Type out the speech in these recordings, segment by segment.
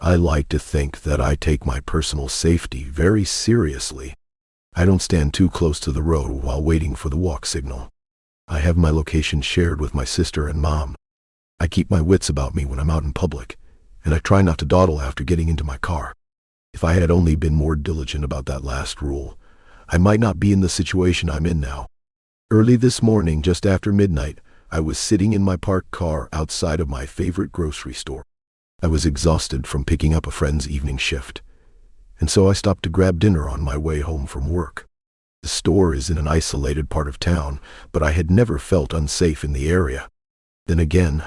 I like to think that I take my personal safety very seriously. I don't stand too close to the road while waiting for the walk signal. I have my location shared with my sister and mom. I keep my wits about me when I'm out in public, and I try not to dawdle after getting into my car. If I had only been more diligent about that last rule, I might not be in the situation I'm in now. Early this morning, just after midnight, I was sitting in my parked car outside of my favorite grocery store. I was exhausted from picking up a friend's evening shift, and so I stopped to grab dinner on my way home from work. The store is in an isolated part of town, but I had never felt unsafe in the area. Then again,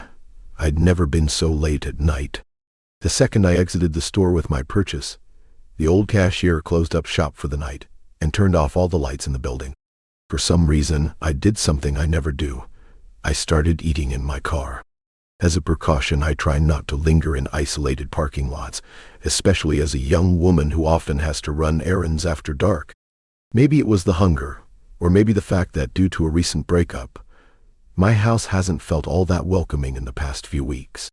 I'd never been so late at night. The second I exited the store with my purchase, the old cashier closed up shop for the night and turned off all the lights in the building. For some reason, I did something I never do. I started eating in my car. As a precaution, I try not to linger in isolated parking lots, especially as a young woman who often has to run errands after dark. Maybe it was the hunger, or maybe the fact that due to a recent breakup, my house hasn't felt all that welcoming in the past few weeks.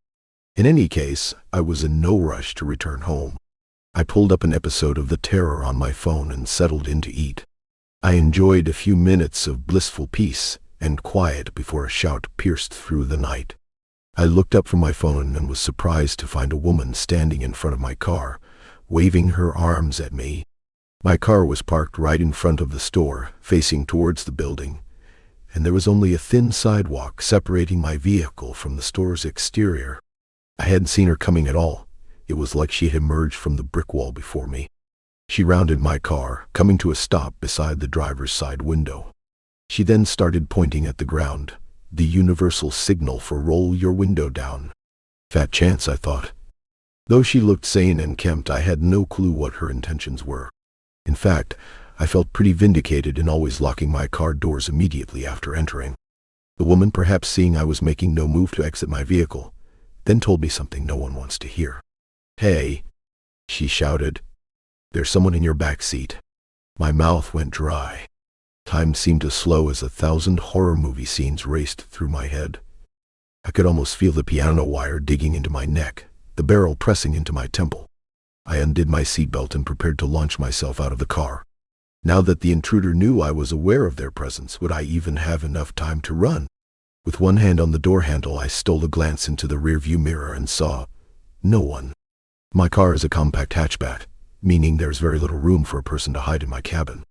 In any case, I was in no rush to return home. I pulled up an episode of The Terror on my phone and settled in to eat. I enjoyed a few minutes of blissful peace and quiet before a shout pierced through the night. I looked up from my phone and was surprised to find a woman standing in front of my car, waving her arms at me. My car was parked right in front of the store, facing towards the building, and there was only a thin sidewalk separating my vehicle from the store's exterior. I hadn't seen her coming at all. It was like she had emerged from the brick wall before me. She rounded my car, coming to a stop beside the driver's side window. She then started pointing at the ground, the universal signal for roll your window down. Fat chance, I thought. Though she looked sane and kempt, I had no clue what her intentions were. In fact, I felt pretty vindicated in always locking my car doors immediately after entering. The woman, perhaps seeing I was making no move to exit my vehicle, then told me something no one wants to hear. "Hey," she shouted, "there's someone in your back seat." My mouth went dry. Time seemed to slow as 1,000 horror movie scenes raced through my head. I could almost feel the piano wire digging into my neck, the barrel pressing into my temple. I undid my seatbelt and prepared to launch myself out of the car. Now that the intruder knew I was aware of their presence, would I even have enough time to run? With one hand on the door handle, I stole a glance into the rearview mirror and saw no one. My car is a compact hatchback, meaning there's very little room for a person to hide in my cabin.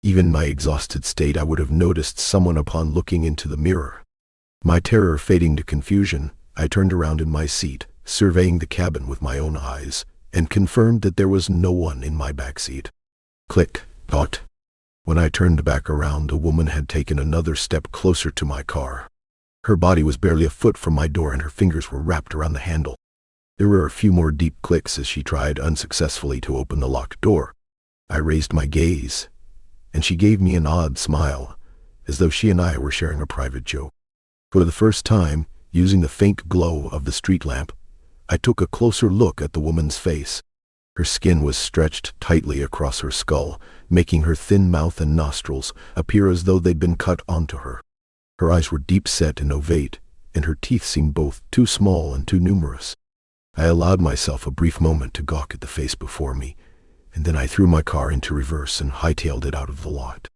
Even in my exhausted state, I would have noticed someone upon looking into the mirror. My terror fading to confusion, I turned around in my seat, surveying the cabin with my own eyes, and confirmed that there was no one in my backseat. Click, dot. When I turned back around, a woman had taken another step closer to my car. Her body was barely a foot from my door and her fingers were wrapped around the handle. There were a few more deep clicks as she tried unsuccessfully to open the locked door. I raised my gaze, and she gave me an odd smile, as though she and I were sharing a private joke. For the first time, using the faint glow of the street lamp, I took a closer look at the woman's face. Her skin was stretched tightly across her skull, making her thin mouth and nostrils appear as though they'd been cut onto her. Her eyes were deep-set and ovate, and her teeth seemed both too small and too numerous. I allowed myself a brief moment to gawk at the face before me, and then I threw my car into reverse and hightailed it out of the lot.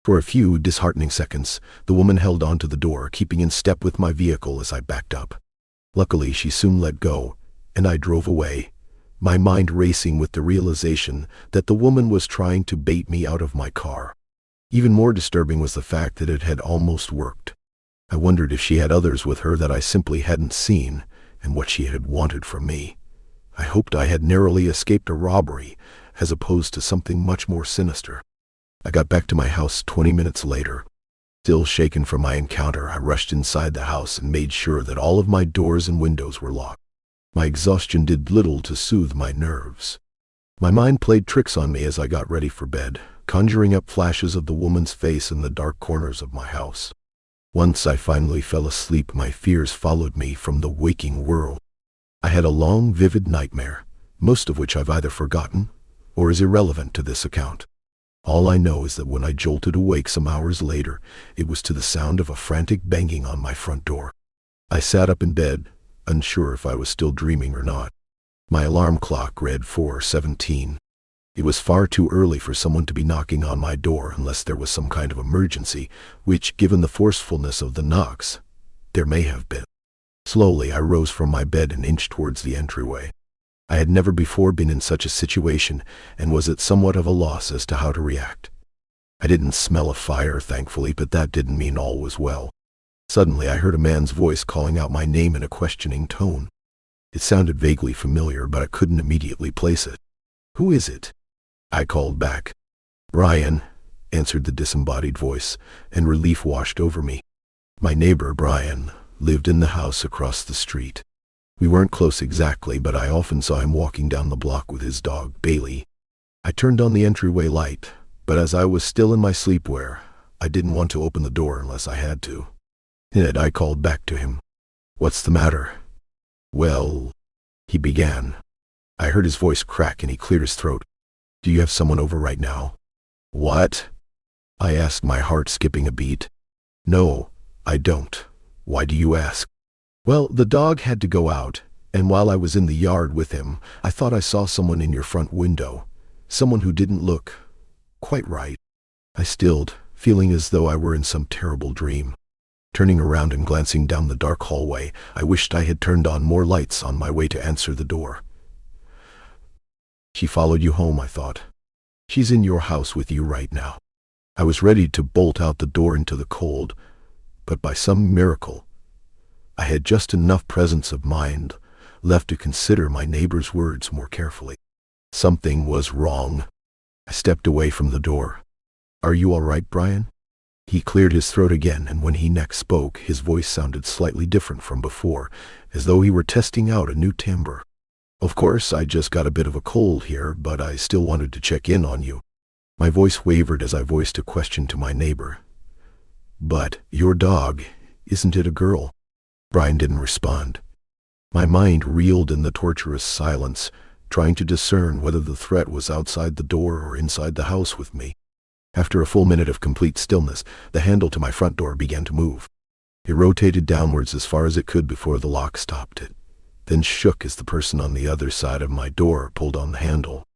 For a few disheartening seconds, the woman held onto the door, keeping in step with my vehicle as I backed up. Luckily, she soon let go, and I drove away, my mind racing with the realization that the woman was trying to bait me out of my car. Even more disturbing was the fact that it had almost worked. I wondered if she had others with her that I simply hadn't seen, and what she had wanted from me. I hoped I had narrowly escaped a robbery, as opposed to something much more sinister. I got back to my house 20 minutes later. Still shaken from my encounter, I rushed inside the house and made sure that all of my doors and windows were locked. My exhaustion did little to soothe my nerves. My mind played tricks on me as I got ready for bed, conjuring up flashes of the woman's face in the dark corners of my house. Once I finally fell asleep, my fears followed me from the waking world. I had a long, vivid nightmare, most of which I've either forgotten or is irrelevant to this account. All I know is that when I jolted awake some hours later, it was to the sound of a frantic banging on my front door. I sat up in bed, unsure if I was still dreaming or not. My alarm clock read 4:17. It was far too early for someone to be knocking on my door unless there was some kind of emergency, which, given the forcefulness of the knocks, there may have been. Slowly, I rose from my bed and inched towards the entryway. I had never before been in such a situation and was at somewhat of a loss as to how to react. I didn't smell a fire, thankfully, but that didn't mean all was well. Suddenly, I heard a man's voice calling out my name in a questioning tone. It sounded vaguely familiar, but I couldn't immediately place it. "Who is it?" I called back. "Brian," answered the disembodied voice, and relief washed over me. My neighbor, Brian, lived in the house across the street. We weren't close exactly, but I often saw him walking down the block with his dog, Bailey. I turned on the entryway light, but as I was still in my sleepwear, I didn't want to open the door unless I had to. "Ned," I called back to him. "What's the matter?" "Well," he began. I heard his voice crack and he cleared his throat. "Do you have someone over right now?" "What?" I asked, my heart skipping a beat. "No, I don't. Why do you ask?" "Well, the dog had to go out, and while I was in the yard with him, I thought I saw someone in your front window. Someone who didn't look quite right." I stilled, feeling as though I were in some terrible dream. Turning around and glancing down the dark hallway, I wished I had turned on more lights on my way to answer the door. "She followed you home," I thought. "She's in your house with you right now." I was ready to bolt out the door into the cold, but by some miracle, I had just enough presence of mind left to consider my neighbor's words more carefully. Something was wrong. I stepped away from the door. "Are you all right, Brian?" He cleared his throat again, and when he next spoke, his voice sounded slightly different from before, as though he were testing out a new timbre. "Of course, I just got a bit of a cold here, but I still wanted to check in on you." My voice wavered as I voiced a question to my neighbor. "But your dog, isn't it a girl?" Brian didn't respond. My mind reeled in the torturous silence, trying to discern whether the threat was outside the door or inside the house with me. After a full minute of complete stillness, the handle to my front door began to move. It rotated downwards as far as it could before the lock stopped it, then shook as the person on the other side of my door pulled on the handle.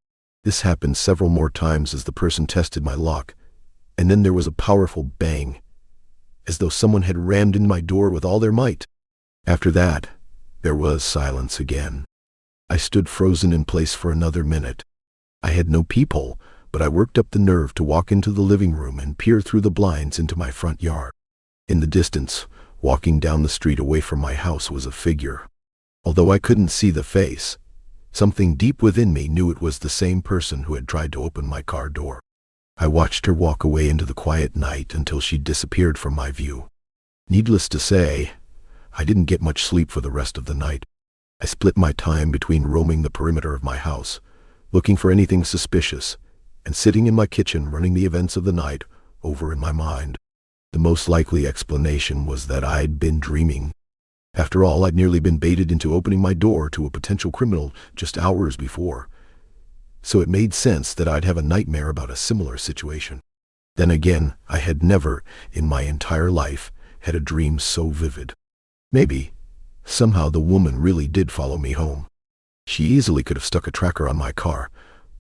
This happened several more times as the person tested my lock, and then there was a powerful bang, as though someone had rammed in my door with all their might. After that, there was silence again. I stood frozen in place for another minute. I had no peephole, but I worked up the nerve to walk into the living room and peer through the blinds into my front yard. In the distance, walking down the street away from my house, was a figure. Although I couldn't see the face, something deep within me knew it was the same person who had tried to open my car door. I watched her walk away into the quiet night until she disappeared from my view. Needless to say, I didn't get much sleep for the rest of the night. I split my time between roaming the perimeter of my house, looking for anything suspicious, and sitting in my kitchen running the events of the night over in my mind. The most likely explanation was that I'd been dreaming. After all, I'd nearly been baited into opening my door to a potential criminal just hours before, so it made sense that I'd have a nightmare about a similar situation. Then again, I had never, in my entire life, had a dream so vivid. Maybe, somehow the woman really did follow me home. She easily could have stuck a tracker on my car,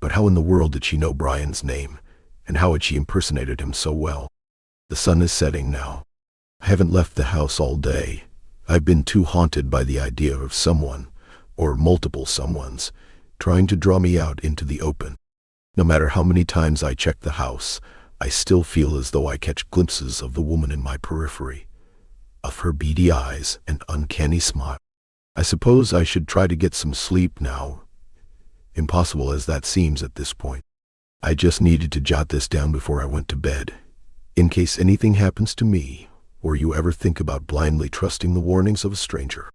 but how in the world did she know Brian's name, and how had she impersonated him so well? The sun is setting now. I haven't left the house all day. I've been too haunted by the idea of someone, or multiple someones, trying to draw me out into the open. No matter how many times I check the house, I still feel as though I catch glimpses of the woman in my periphery, of her beady eyes and uncanny smile. I suppose I should try to get some sleep now, impossible as that seems at this point. I just needed to jot this down before I went to bed, in case anything happens to me, or you ever think about blindly trusting the warnings of a stranger.